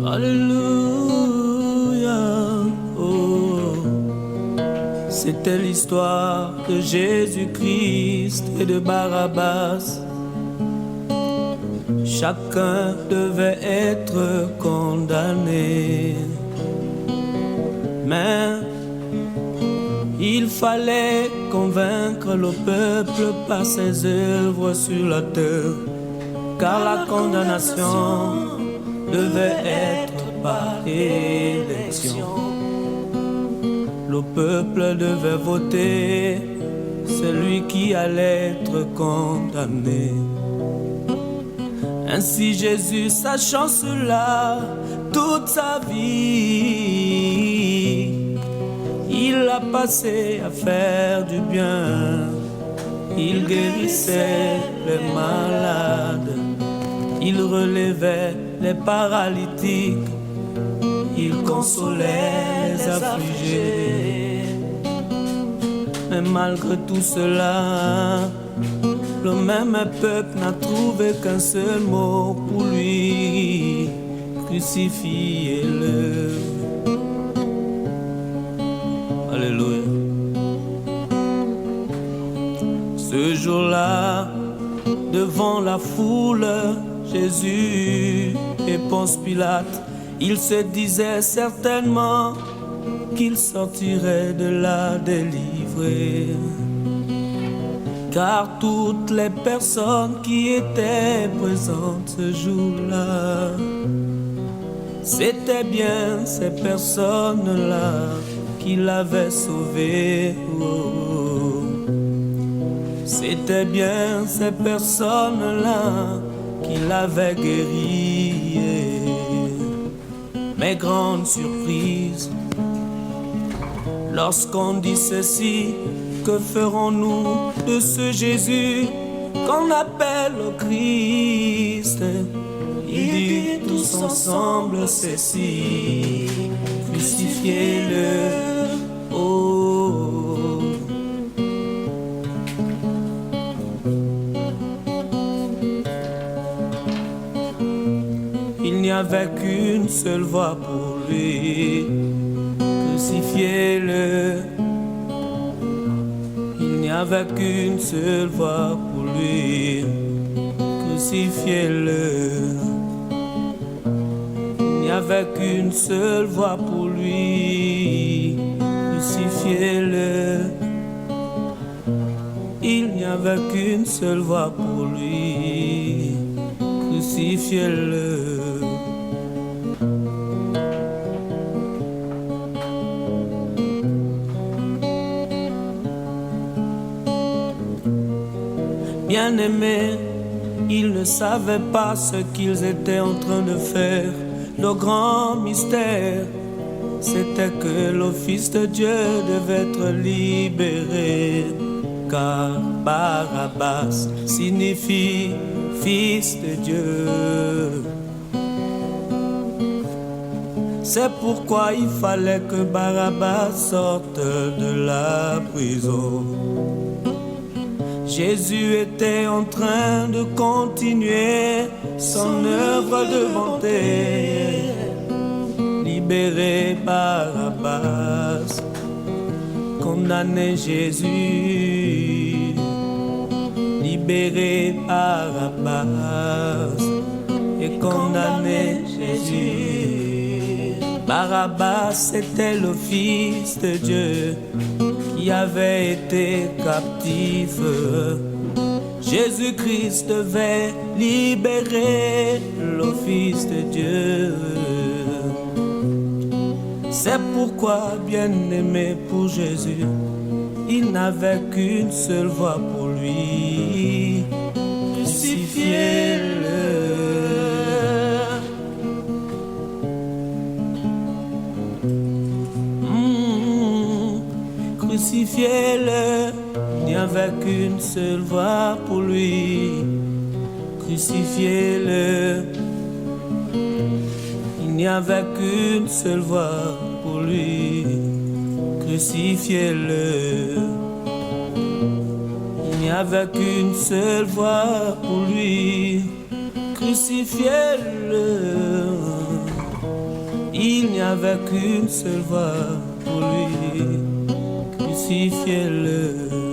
Alléluia. Oh. C'était l'histoire de Jésus-Christ et de Barabbas. Chacun devait être condamné, mais il fallait convaincre le peuple par ses œuvres sur la terre, car la condamnation devait être par élection. Le peuple devait voter celui qui allait être condamné. Ainsi Jésus, sachant cela, toute sa vie, il a passé à faire du bien. Il guérissait les malades, il relevait les paralytiques, il consolait les affligés. Mais malgré tout cela, le même peuple n'a trouvé qu'un seul mot pour lui: crucifiez-le. Alléluia. Ce jour-là, devant la foule, Jésus et Ponce Pilate, il se disait certainement qu'il sortirait de là délivré. Car toutes les personnes qui étaient présentes ce jour-là, c'était bien ces personnes-là qui l'avaient sauvé. Oh. C'était bien ces personnes-là qui l'avaient guéri. Mais grande surprise, lorsqu'on dit ceci: que ferons-nous de ce Jésus qu'on appelle le Christ? Il dit tous ensemble ceci: crucifiez-le. Oh. Il n'y avait qu'une seule voie pour lui: crucifiez-le. Il n'y avait qu'une seule voie pour lui: crucifiez-le. Il n'y avait qu'une seule voie pour lui: crucifiez-le. Il n'y avait qu'une seule voie pour lui: crucifiez-le. Bien-aimés, ils ne savaient pas ce qu'ils étaient en train de faire. Le grand mystère, c'était que le Fils de Dieu devait être libéré. Car Barabbas signifie Fils de Dieu. C'est pourquoi il fallait que Barabbas sorte de la prison. Jésus était en train de continuer son œuvre de bonté. Libérer Barabbas, condamner Jésus. Libérer Barabbas et condamner Jésus. Barabbas était le Fils de Dieu qui avait été captif. Jésus-Christ devait libérer le Fils de Dieu. C'est pourquoi, bien-aimé, pour Jésus, il n'avait qu'une seule voie pour lui: crucifiez-le. Crucifiez-le. Il n'y avait qu'une seule voie pour lui: crucifiez-le. Il n'y avait qu'une seule voie pour lui: crucifiez-le. Il n'y n'y avait qu'une seule voie pour lui, crucifiez-le. Il n'y avait qu'une seule voie pour lui, crucifiez-le.